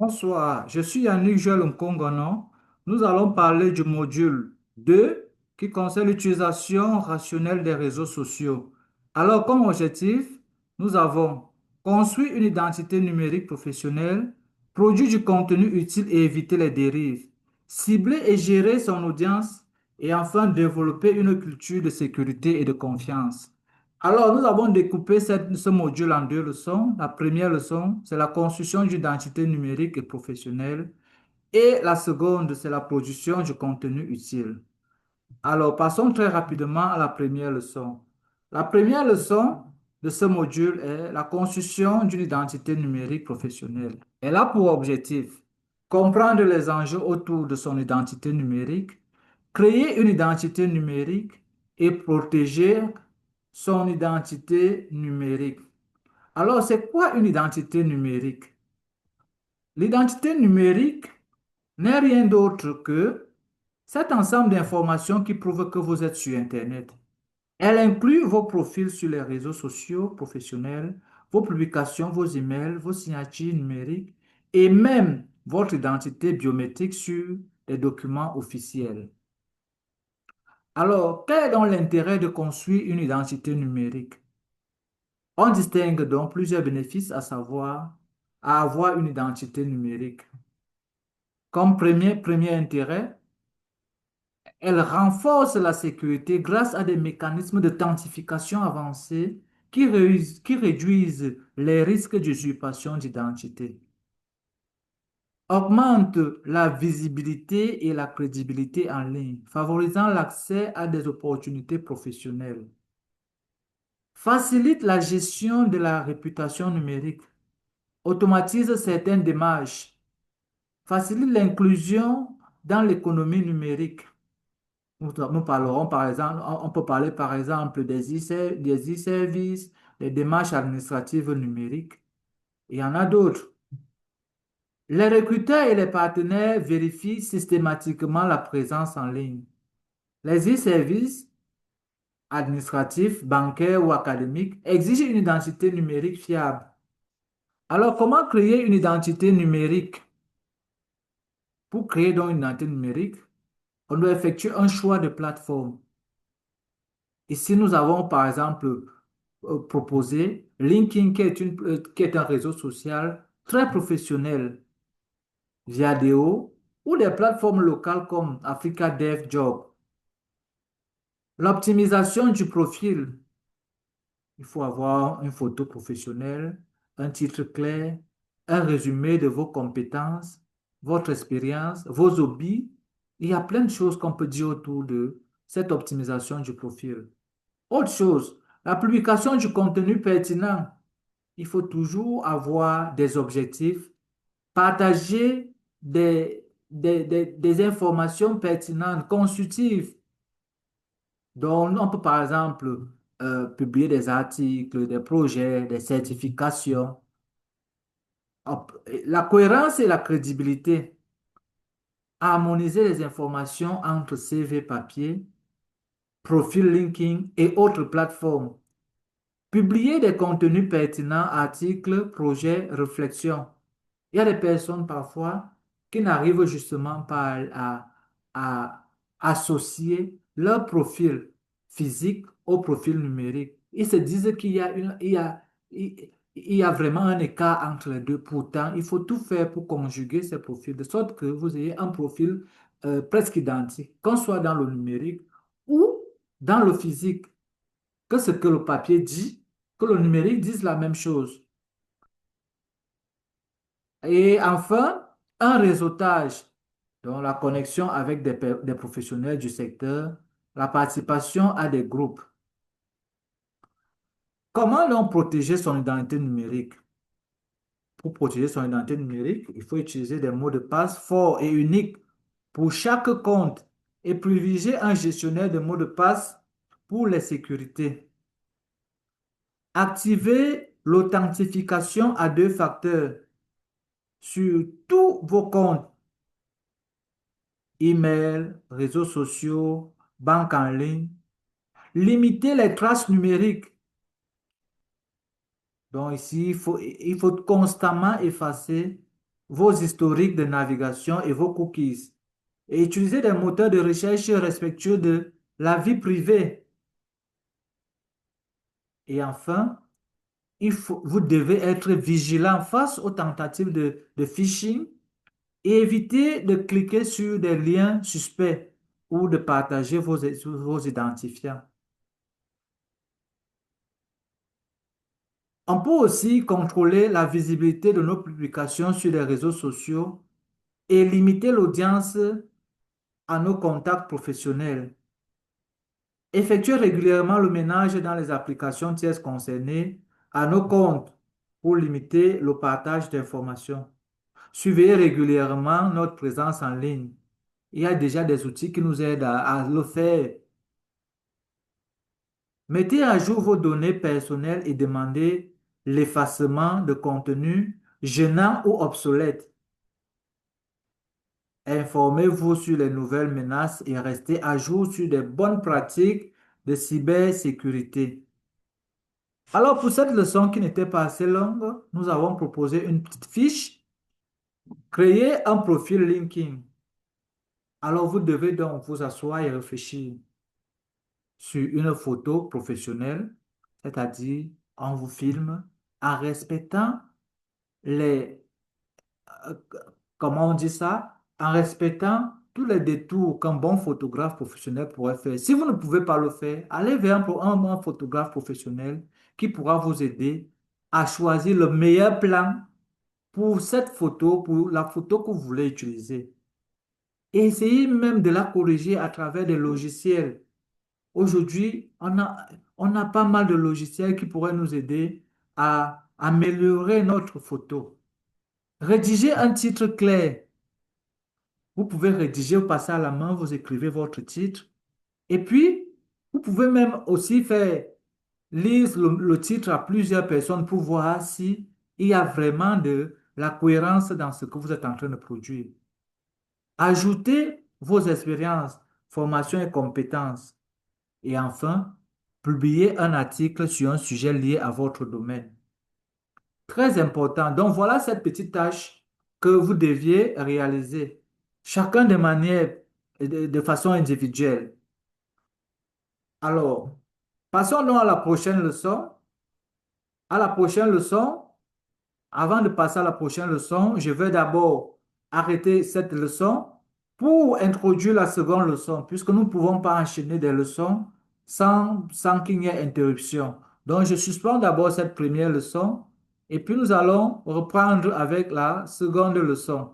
Bonsoir, je suis Yannick Joël Nkongono. Nous allons parler du module 2 qui concerne l'utilisation rationnelle des réseaux sociaux. Alors, comme objectif, nous avons construit une identité numérique professionnelle, produire du contenu utile et éviter les dérives, cibler et gérer son audience et enfin développer une culture de sécurité et de confiance. Alors, nous avons découpé ce module en deux leçons. La première leçon, c'est la construction d'une identité numérique et professionnelle. Et la seconde, c'est la production du contenu utile. Alors, passons très rapidement à la première leçon. La première leçon de ce module est la construction d'une identité numérique professionnelle. Elle a pour objectif comprendre les enjeux autour de son identité numérique, créer une identité numérique et protéger son identité numérique. Alors, c'est quoi une identité numérique? L'identité numérique n'est rien d'autre que cet ensemble d'informations qui prouve que vous êtes sur Internet. Elle inclut vos profils sur les réseaux sociaux professionnels, vos publications, vos emails, vos signatures numériques et même votre identité biométrique sur les documents officiels. Alors, quel est donc l'intérêt de construire une identité numérique? On distingue donc plusieurs bénéfices à savoir à avoir une identité numérique. Comme premier intérêt, elle renforce la sécurité grâce à des mécanismes d'authentification avancés qui réduisent les risques d'usurpation d'identité, augmente la visibilité et la crédibilité en ligne, favorisant l'accès à des opportunités professionnelles, facilite la gestion de la réputation numérique, automatise certaines démarches, facilite l'inclusion dans l'économie numérique. Nous parlerons par exemple, on peut parler par exemple des e-services, des démarches administratives numériques. Il y en a d'autres. Les recruteurs et les partenaires vérifient systématiquement la présence en ligne. Les e-services administratifs, bancaires ou académiques exigent une identité numérique fiable. Alors, comment créer une identité numérique? Pour créer donc une identité numérique, on doit effectuer un choix de plateforme. Ici, nous avons par exemple proposé LinkedIn, qui est un réseau social très professionnel, Viadeo, ou des plateformes locales comme Africa Dev Job. L'optimisation du profil. Il faut avoir une photo professionnelle, un titre clair, un résumé de vos compétences, votre expérience, vos hobbies. Il y a plein de choses qu'on peut dire autour de cette optimisation du profil. Autre chose, la publication du contenu pertinent. Il faut toujours avoir des objectifs, partager des informations pertinentes, constructives. Donc, on peut par exemple publier des articles, des projets, des certifications. La cohérence et la crédibilité. Harmoniser les informations entre CV papier, profil LinkedIn et autres plateformes. Publier des contenus pertinents, articles, projets, réflexions. Il y a des personnes parfois qui n'arrivent justement pas à associer leur profil physique au profil numérique. Ils se disent qu'il y a il y a vraiment un écart entre les deux. Pourtant, il faut tout faire pour conjuguer ces profils, de sorte que vous ayez un profil presque identique, qu'on soit dans le numérique ou dans le physique, que ce que le papier dit, que le numérique dise la même chose. Et enfin, un réseautage, donc la connexion avec des professionnels du secteur, la participation à des groupes. Comment donc protéger son identité numérique? Pour protéger son identité numérique, il faut utiliser des mots de passe forts et uniques pour chaque compte et privilégier un gestionnaire de mots de passe pour les sécurités. Activer l'authentification à deux facteurs sur tous vos comptes, email, réseaux sociaux, banque en ligne. Limiter les traces numériques. Donc ici, il faut constamment effacer vos historiques de navigation et vos cookies. Et utilisez des moteurs de recherche respectueux de la vie privée. Et enfin, vous devez être vigilant face aux tentatives de phishing et éviter de cliquer sur des liens suspects ou de partager vos identifiants. On peut aussi contrôler la visibilité de nos publications sur les réseaux sociaux et limiter l'audience à nos contacts professionnels. Effectuez régulièrement le ménage dans les applications tierces concernées à nos comptes pour limiter le partage d'informations. Surveillez régulièrement notre présence en ligne. Il y a déjà des outils qui nous aident à le faire. Mettez à jour vos données personnelles et demandez l'effacement de contenus gênants ou obsolètes. Informez-vous sur les nouvelles menaces et restez à jour sur des bonnes pratiques de cybersécurité. Alors, pour cette leçon qui n'était pas assez longue, nous avons proposé une petite fiche. Créer un profil LinkedIn. Alors, vous devez donc vous asseoir et réfléchir sur une photo professionnelle, c'est-à-dire on vous filme en respectant les, euh, comment on dit ça, en respectant tous les détours qu'un bon photographe professionnel pourrait faire. Si vous ne pouvez pas le faire, allez vers un photographe professionnel qui pourra vous aider à choisir le meilleur plan pour cette photo, pour la photo que vous voulez utiliser. Et essayez même de la corriger à travers des logiciels. Aujourd'hui, on a pas mal de logiciels qui pourraient nous aider à améliorer notre photo. Rédiger un titre clair. Vous pouvez rédiger, vous passez à la main, vous écrivez votre titre. Et puis, vous pouvez même aussi faire lire le titre à plusieurs personnes pour voir si il y a vraiment de la cohérence dans ce que vous êtes en train de produire. Ajoutez vos expériences, formations et compétences. Et enfin, publiez un article sur un sujet lié à votre domaine. Très important. Donc voilà cette petite tâche que vous deviez réaliser, chacun de manière, de façon individuelle. Alors, passons donc à la prochaine leçon. À la prochaine leçon, avant de passer à la prochaine leçon, je vais d'abord arrêter cette leçon pour introduire la seconde leçon, puisque nous ne pouvons pas enchaîner des leçons sans qu'il y ait interruption. Donc, je suspends d'abord cette première leçon et puis nous allons reprendre avec la seconde leçon.